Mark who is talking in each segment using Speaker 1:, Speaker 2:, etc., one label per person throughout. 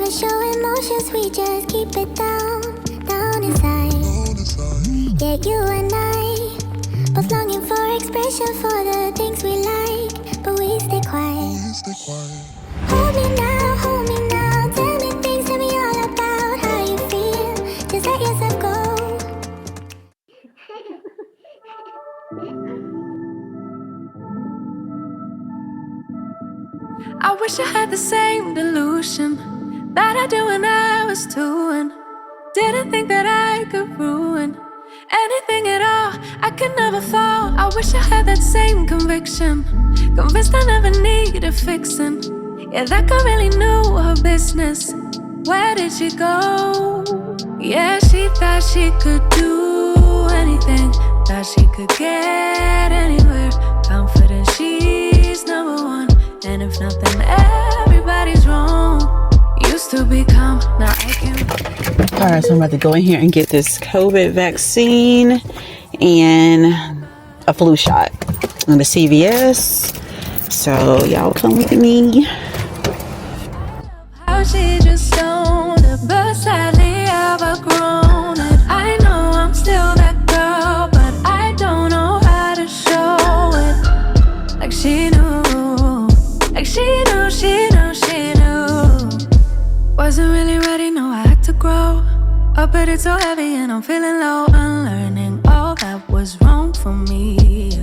Speaker 1: wanna show emotions, we just keep it down, down inside. Yeah, you and I, both longing for expression for the things we like, but we stay quiet. Hold me now, tell me things, tell me all about how you feel. Just let yourself go.
Speaker 2: I wish I had the same delusion that I do when I was 2 and didn't think that I could ruin anything at all. I could never fall. I wish I had that same conviction, convinced I never needed fixing. Yeah, that girl really knew her business. Where did she go? Yeah, she thought she could do anything, thought she could get anywhere. Confident she's number one, and if nothing, everybody's wrong. Used to be calm, now I can't.
Speaker 3: Alright, so I'm about to go in here and get this COVID vaccine and a flu shot on the CVS. So y'all come with me.
Speaker 2: How she just owned it, but sadly I've outgrown it. I know I'm still that girl, but I don't know how to show it. Like she knew, like she knew, she knew, she knew. Wasn't really ready, no, I had to grow up, but it's so heavy and I'm feeling low. Unlearning all that was wrong for me,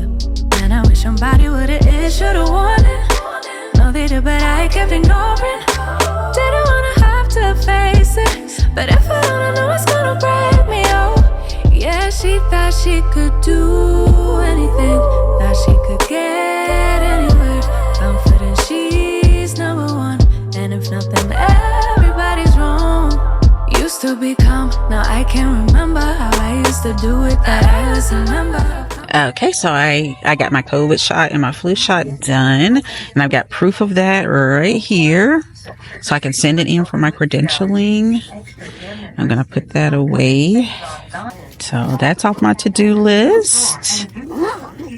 Speaker 2: and I wish somebody would've should've warned it. No, they did, but I kept ignoring. Didn't wanna have to face it, but if I don't, I know it's gonna break me, oh. Yeah, she thought she could do anything, thought she could get anywhere. Confident she's number one, and if nothing, everybody's wrong. Used to be calm, now I can't remember how I used to do it, that I was a member.
Speaker 3: Okay, so I got my COVID shot and my flu shot done, and I've got proof of that right here, so I can send it in for my credentialing. I'm gonna put that away. So that's off my to-do list.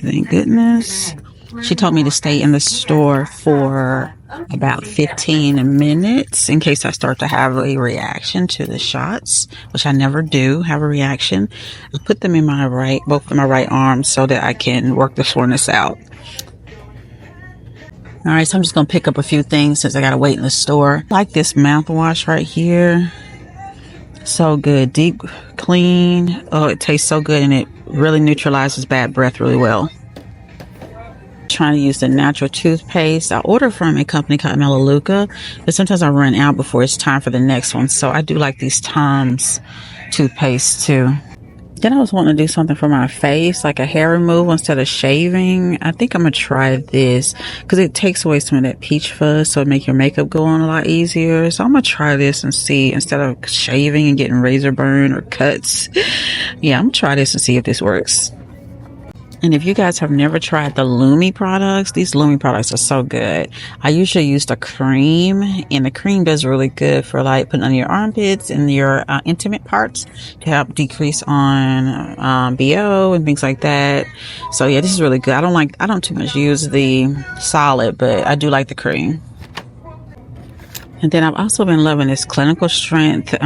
Speaker 3: Thank goodness. She told me to stay in the store for about 15 minutes in case I start to have a reaction to the shots, which I never do have a reaction. I put them in my both of my right arms so that I can work the soreness out. All right, so I'm just going to pick up a few things since I got to wait in the store. I like this mouthwash right here. So good. Deep clean. Oh, it tastes so good, and it really neutralizes bad breath really well. Trying to use the natural toothpaste. I order from a company called Melaleuca, but sometimes I run out before it's time for the next one. So I do like these Tom's toothpaste too. Then I was wanting to do something for my face, like a hair removal instead of shaving. I think I'm gonna try this because it takes away some of that peach fuzz, so it make your makeup go on a lot easier. So I'm gonna try this and see, instead of shaving and getting razor burn or cuts. Yeah, I'm gonna try this and see if this works. And if you guys have never tried the Lumi products, these Lumi products are so good. I usually use the cream, and the cream does really good for like putting on your armpits and your intimate parts to help decrease on BO and things like that. So yeah, this is really good. I don't too much use the solid, but I do like the cream. And then I've also been loving this Clinical Strength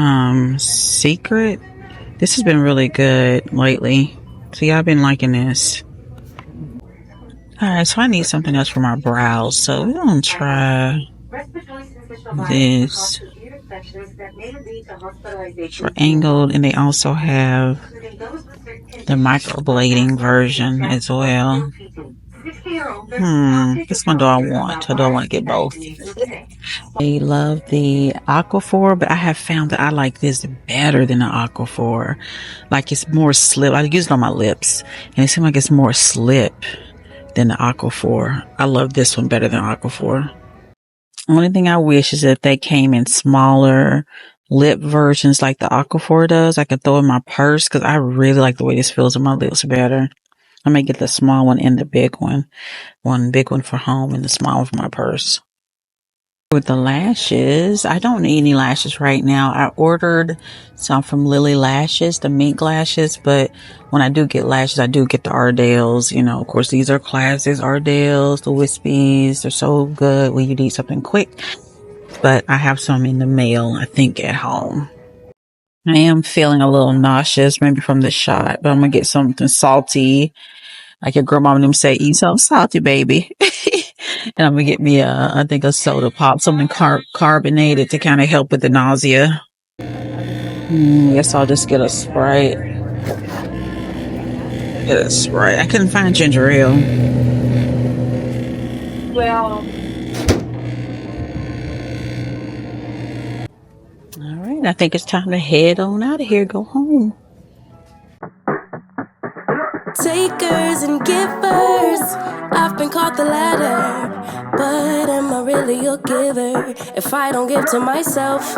Speaker 3: Secret. This has been really good lately. So yeah, I've been liking this. Alright, so I need something else for my brows. So we're going to try this for angled. And they also have the microblading version as well. Which one do I want? Or do I want to get both? I love the Aquaphor, but I have found that I like this better than the Aquaphor. Like it's more slip. I use it on my lips, and it seems like it's more slip than the Aquaphor. I love this one better than Aquaphor. Only thing I wish is that they came in smaller lip versions like the Aquaphor does. I could throw in my purse because I really like the way this feels on my lips better. I may get the small one and the big one. One big one for home and the small one for my purse. With the lashes, I don't need any lashes right now. I ordered some from Lily Lashes, the mink lashes, but when I do get lashes, I do get the Ardales. You know, of course, these are classics, Ardales, the Wispies. They're so good when you need something quick. but I have some in the mail, I think, at home. I am feeling a little nauseous, maybe from the shot, but I'm gonna get something salty. Like your grandma and them say, eat something salty, baby. And I'm gonna get me I think a soda pop, something carbonated to kind of help with the nausea. Guess I'll just get a Sprite. Get a Sprite. I couldn't find ginger ale. Well. All right, I think it's time to head on out of here, go home.
Speaker 4: Takers and givers, I've been called the latter, but am I really a giver? If I don't give to myself,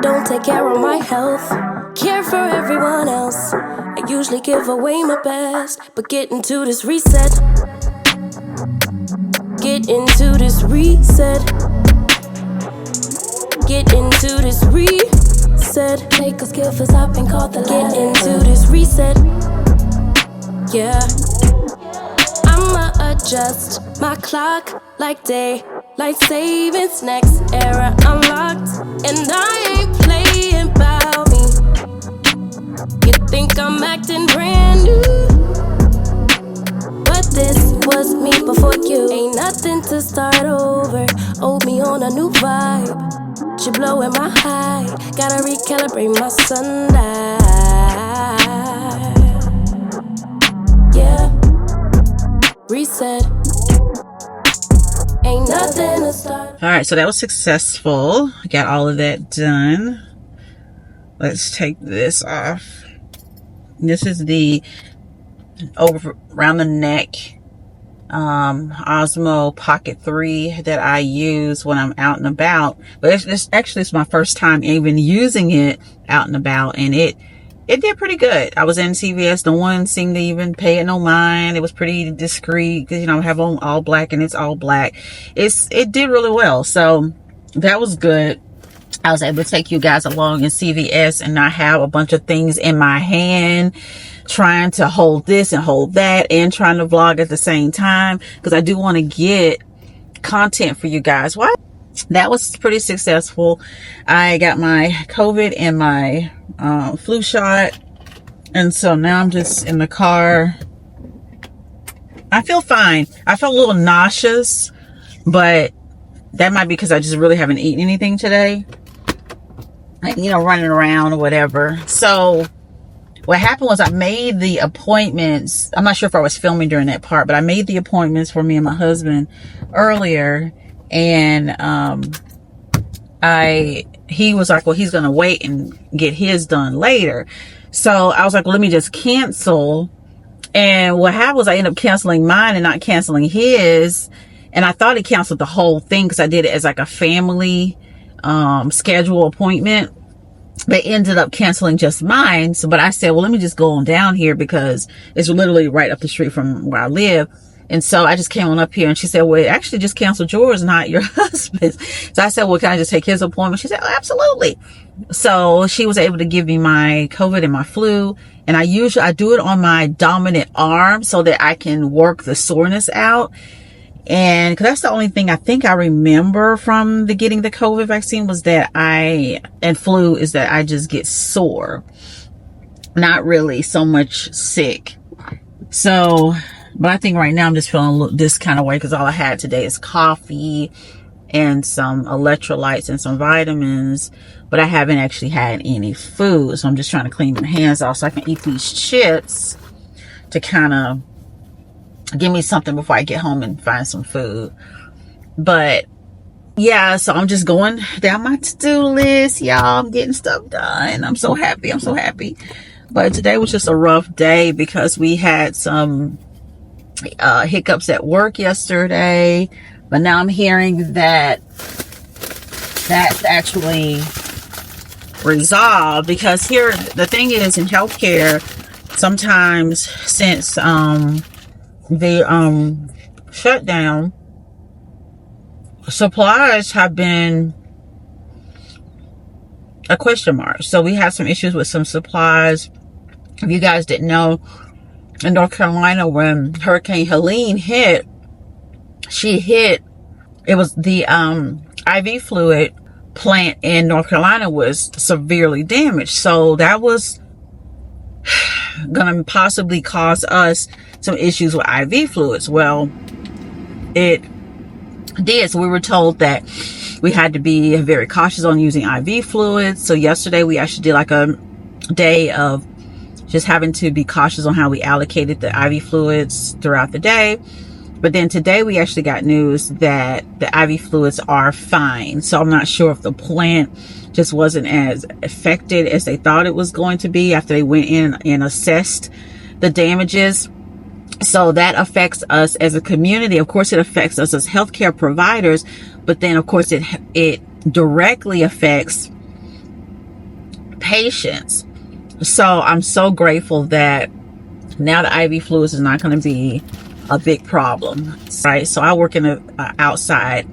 Speaker 4: don't take care of my health, care for everyone else, I usually give away my best, but get into this reset, get into this reset, get into this reset. Takers, givers, I've been called the latter. Get into this reset. Yeah, I'ma adjust my clock like daylight savings. Next era unlocked, and I ain't playing about me. You think I'm acting brand new, but this was me before you. Ain't nothing to start over. Owe me on a new vibe. She blowing my high. Gotta recalibrate my sundial. Yeah, reset. Ain't nothing to start.
Speaker 3: All right, so that was successful. I got all of that done. Let's take this off. This is the over around the neck Osmo Pocket 3 that I use when I'm out and about. But it's my first time even using it out and about, and it did pretty good. I was in CVS. No one seemed to even pay it no mind. It was pretty discreet because, you know, I have on all black and it's all black. It did really well. So that was good. I was able to take you guys along in CVS and not have a bunch of things in my hand, trying to hold this and hold that and trying to vlog at the same time, because I do want to get content for you guys. What? That was pretty successful. I got my COVID and my flu shot, and so now I'm just in the car. I feel fine. I felt a little nauseous, but that might be because I just really haven't eaten anything today, like, you know, running around or whatever. So what happened was I made the appointments. I'm not sure if I was filming during that part, but I made the appointments for me and my husband earlier, and he was like, well, he's gonna wait and get his done later. So I was like, well, let me just cancel. And what happened was I ended up canceling mine and not canceling his. And I thought he canceled the whole thing because I did it as like a family schedule appointment, but ended up canceling just mine. So, but I said, well, let me just go on down here because it's literally right up the street from where I live. And so I just came on up here, and she said, well, it actually just canceled yours, not your husband's. So I said, well, can I just take his appointment? She said, oh, absolutely. So she was able to give me my COVID and my flu. And I do it on my dominant arm so that I can work the soreness out. And cause that's the only thing I think I remember from getting the COVID vaccine was that and flu is that I just get sore, not really so much sick. So, but I think right now I'm just feeling this kind of way because all I had today is coffee and some electrolytes and some vitamins, but I haven't actually had any food. So I'm just trying to clean my hands off so I can eat these chips to kind of give me something before I get home and find some food. But yeah, so I'm just going down my to-do list, y'all. I'm getting stuff done. I'm so happy. I'm so happy. But today was just a rough day because we had some hiccups at work yesterday. But now I'm hearing that that's actually resolved, because here the thing is, in healthcare, sometimes since the shutdown, supplies have been a question mark. So we had some issues with some supplies. If you guys didn't know, in North Carolina, when Hurricane Helene hit, it was the IV fluid plant in North Carolina was severely damaged. So that was going to possibly cause us some issues with IV fluids. Well, it did. So we were told that we had to be very cautious on using IV fluids. So yesterday we actually did like a day of just having to be cautious on how we allocated the IV fluids throughout the day. But then today we actually got news that the IV fluids are fine. So I'm not sure if the plant just wasn't as affected as they thought it was going to be after they went in and assessed the damages. So that affects us as a community. Of course, it affects us as healthcare providers, but then of course it directly affects patients. So I'm so grateful that now the IV fluids is not going to be a big problem, right? So I work in a outside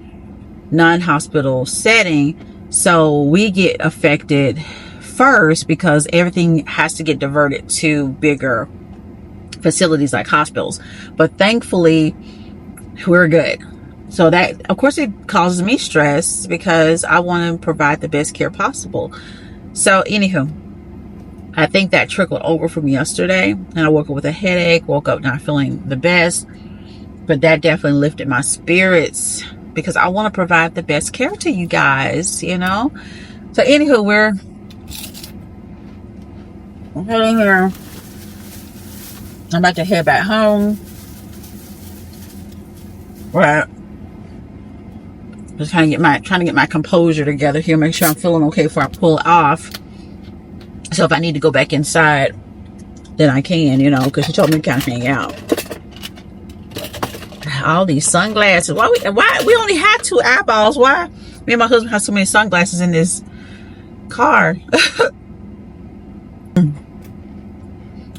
Speaker 3: non-hospital setting, so we get affected first because everything has to get diverted to bigger facilities like hospitals. But thankfully we're good. So that, of course, it causes me stress because I want to provide the best care possible. So anywho, I think that trickled over from yesterday, and I woke up with a headache, woke up not feeling the best, but that definitely lifted my spirits because I want to provide the best care to you guys, you know. So anywho, we're heading here. I'm about to head back home. Right. Just trying to get my composure together here, make sure I'm feeling okay before I pull it off. So if I need to go back inside, then I can, you know, because she told me to kind of hang out. All these sunglasses. Why we only had 2 eyeballs? Why me and my husband have so many sunglasses in this car? I'm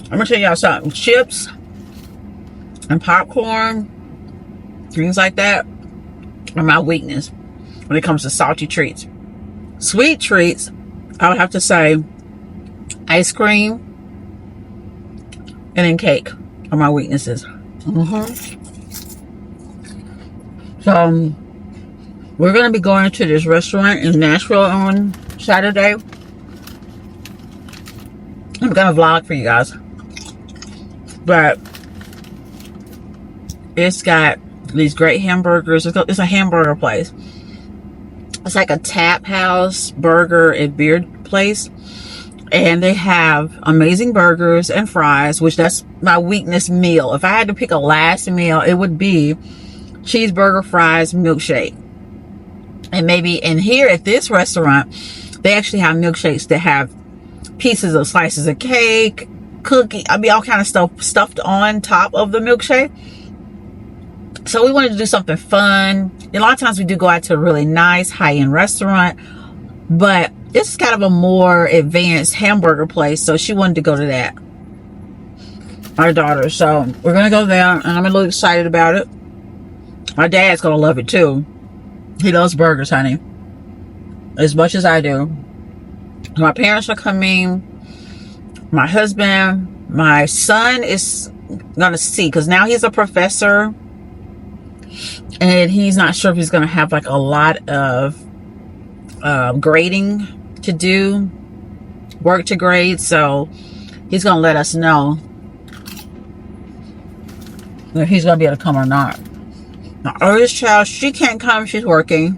Speaker 3: gonna tell y'all something. Chips and popcorn, things like that, are my weakness when it comes to salty treats. Sweet treats, I would have to say ice cream and then cake are my weaknesses. So we're going to be going to this restaurant in Nashville on Saturday. I'm going to vlog for you guys. But it's got these great hamburgers. It's a hamburger place. It's like a tap house burger and beer place. And they have amazing burgers and fries, which that's my weakness meal. If I had to pick a last meal, it would be cheeseburger, fries, milkshake. And maybe in here at this restaurant, they actually have milkshakes that have pieces of slices of cake, cookie, all kind of stuff stuffed on top of the milkshake. So we wanted to do something fun. A lot of times we do go out to a really nice high-end restaurant, but this is kind of a more advanced hamburger place, so she wanted to go to that, our daughter. So we're gonna go there, and I'm a little excited about it. My dad's gonna love it too. He loves burgers, honey, as much as I do. My parents are coming, my husband, my son is gonna see, because now he's a professor and he's not sure if he's gonna have like a lot of grading to do, work to grade. So he's gonna let us know if he's gonna be able to come or not. My oldest child, she can't come, she's working.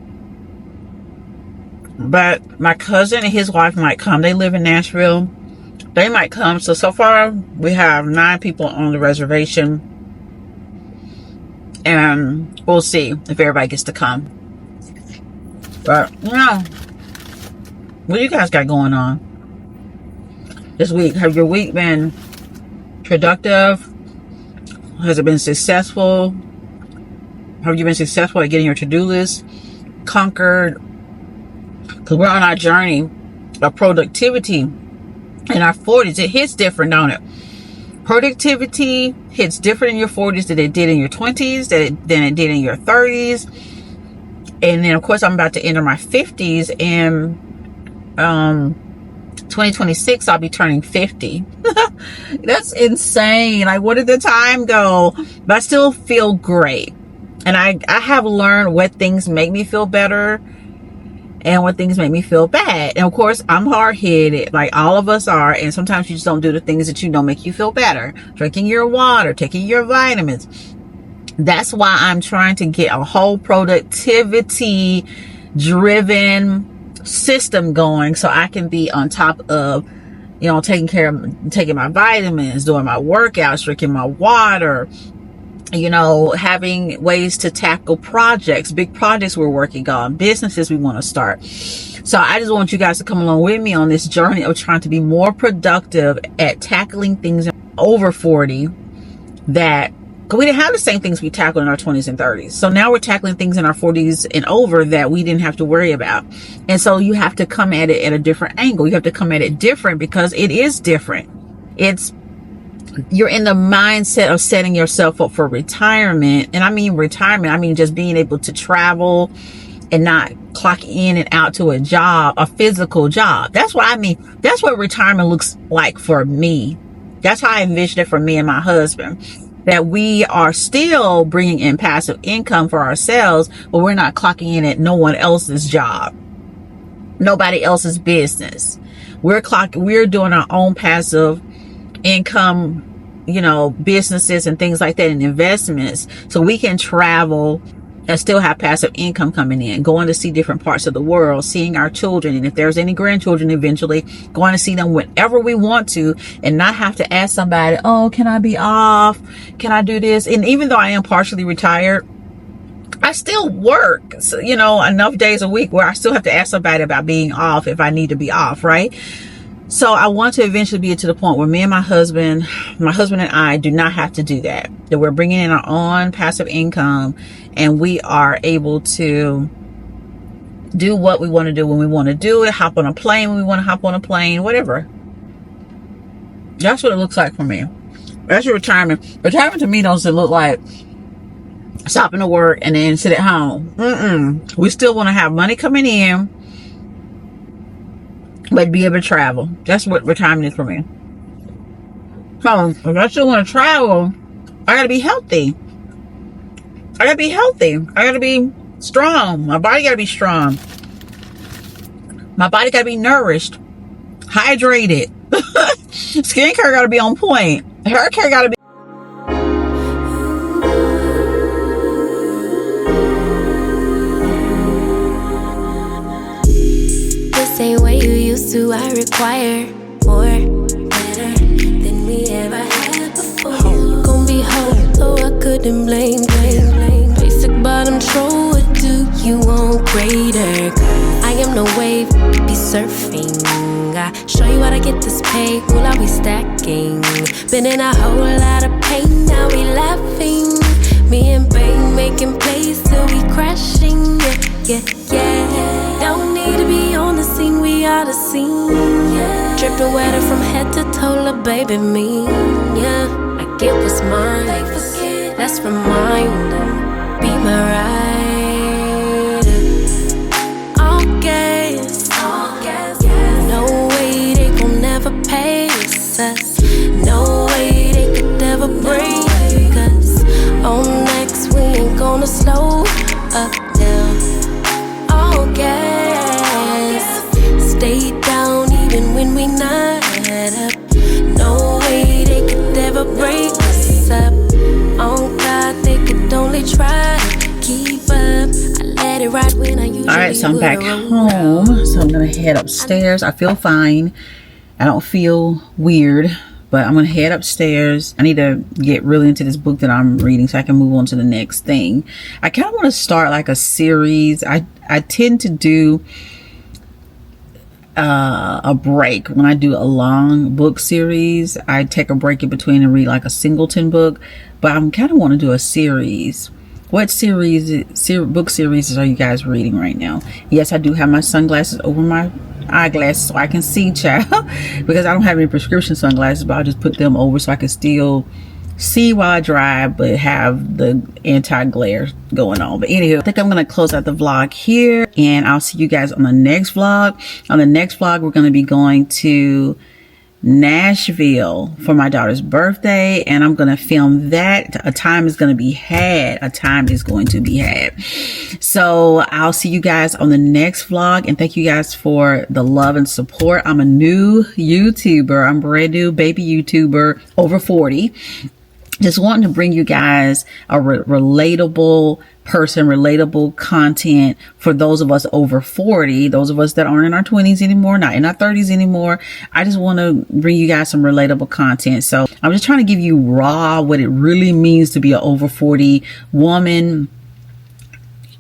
Speaker 3: But my cousin and his wife might come. They live in Nashville. They might come. So far we have 9 people on the reservation, and we'll see if everybody gets to come. But yeah, what you guys got going on this week? Have your week been productive? Has it been successful? Have you been successful at getting your to-do list conquered? Because we're on our journey of productivity in our 40s. It hits different, don't it? Productivity hits different in your 40s than it did in your 20s, than it did in your 30s. And then, of course, I'm about to enter my 50s. In 2026, I'll be turning 50. That's insane. Like, where did the time go? But I still feel great. And I have learned what things make me feel better. and when things make me feel bad. And of course, I'm hard-headed, like all of us are, and sometimes you just don't do the things that you know make you feel better. Drinking your water, taking your vitamins. That's why I'm trying to get a whole productivity driven system going, so I can be on top of, you know, taking my vitamins, doing my workouts, drinking my water, you know, having ways to tackle projects, big projects we're working on, businesses we want to start. So I just want you guys to come along with me on this journey of trying to be more productive at tackling things over 40 that, because we didn't have the same things we tackled in our 20s and 30s. So now we're tackling things in our 40s and over that we didn't have to worry about. And so you have to come at it at a different angle. You have to come at it different because it is different. You're in the mindset of setting yourself up for retirement. And I mean retirement, I mean just being able to travel and not clock in and out to a job, a physical job. That's what I mean. That's what retirement looks like for me. That's how I envision it for me and my husband. That we are still bringing in passive income for ourselves, but we're not clocking in at no one else's job, nobody else's business. We're doing our own passive income, you know, businesses and things like that, and investments, so we can travel and still have passive income coming in, going to see different parts of the world, seeing our children, and if there's any grandchildren, eventually going to see them whenever we want to, and not have to ask somebody, oh, can I be off? Can I do this? And even though I am partially retired, I still work, so, you know, enough days a week where I still have to ask somebody about being off if I need to be off, right? So I want to eventually be to the point where me and my husband and I do not have to do that. That we're bringing in our own passive income, and we are able to do what we want to do when we want to do it, hop on a plane when we want to hop on a plane, whatever. That's what it looks like for me. That's your retirement. Retirement to me doesn't look like stopping to work and then sit at home. We still want to have money coming in, but be able to travel. That's what retirement is for me. So if I still want to travel, I gotta be healthy. I gotta be strong. My body gotta be strong. My body gotta be nourished, hydrated. Skincare gotta be on point. Hair care gotta be.
Speaker 4: The same way you used to, I require more, better than we ever had before. Gon' be whole, so I couldn't blame. Basic bottom troll, what do you want greater? I am no wave, be surfing. I show you how to get this pay, will I be stacking? Been in a whole lot of pain, now we laughing. Me and Bane making plays till we crashing, yeah. Don't need to be on the scene, we are the scene, yeah. Dripping wetter from head to toe, la baby me, yeah. I get what's mine, let's remind them, be my ride. All gas, no way they gon' never pace us, no way they could ever break us. On next, we ain't gonna slow up now. All gas, stay down even when we not up. No way they could ever break us up. On God, they could only try to keep up. I let it ride when I usually.
Speaker 3: Alright, so I'm back home. So I'm gonna head upstairs. I feel fine. I don't feel weird, but I'm gonna head upstairs. I need to get really into this book that I'm reading so I can move on to the next thing. I kind of want to start like a series. I tend to do a break when I do a long book series. I take a break in between and read like a singleton book, but I'm kind of want to do a series. What book series are you guys reading right now? Yes, I do have my sunglasses over my eyeglasses so I can see, child, because I don't have any prescription sunglasses, but I'll just put them over so I can still see while I drive but have the anti-glare going on. But anywho, I think I'm going to close out the vlog here, and I'll see you guys on the next vlog. On the next vlog, we're going to be going to Nashville for my daughter's birthday, and I'm going to film that. A time is going to be had. So I'll see you guys on the next vlog, and thank you guys for the love and support. I'm a new YouTuber. I'm brand new baby YouTuber, over 40. Just wanting to bring you guys a relatable person, relatable content for those of us over 40, those of us that aren't in our 20s anymore, not in our 30s anymore. I just want to bring you guys some relatable content. So I'm just trying to give you raw what it really means to be an over 40 woman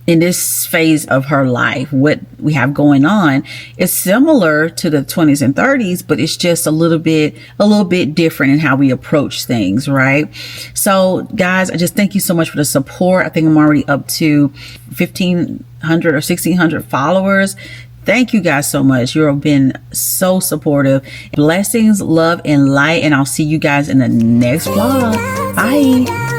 Speaker 3: in this phase of her life. What we have going on is similar to the 20s and 30s, but it's just a little bit different in how we approach things, right? So guys, I just thank you so much for the support. I think I'm already up to 1,500 or 1,600 followers. Thank you guys so much. You have been so supportive. Blessings, love, and light, and I'll see you guys in the next vlog. Bye.